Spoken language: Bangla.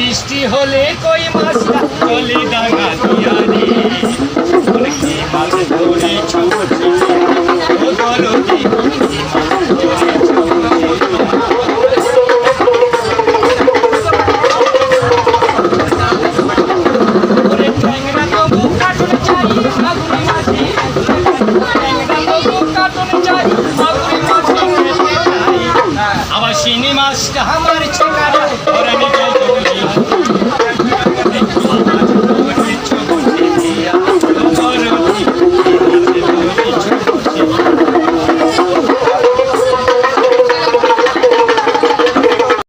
বৃষ্টি হলে কই মাছটা চলে ডাঙা দিয়ারে কি মাছ ধরেছ ও দরদি আবার শিঙি মাছটা আমার ছেকারা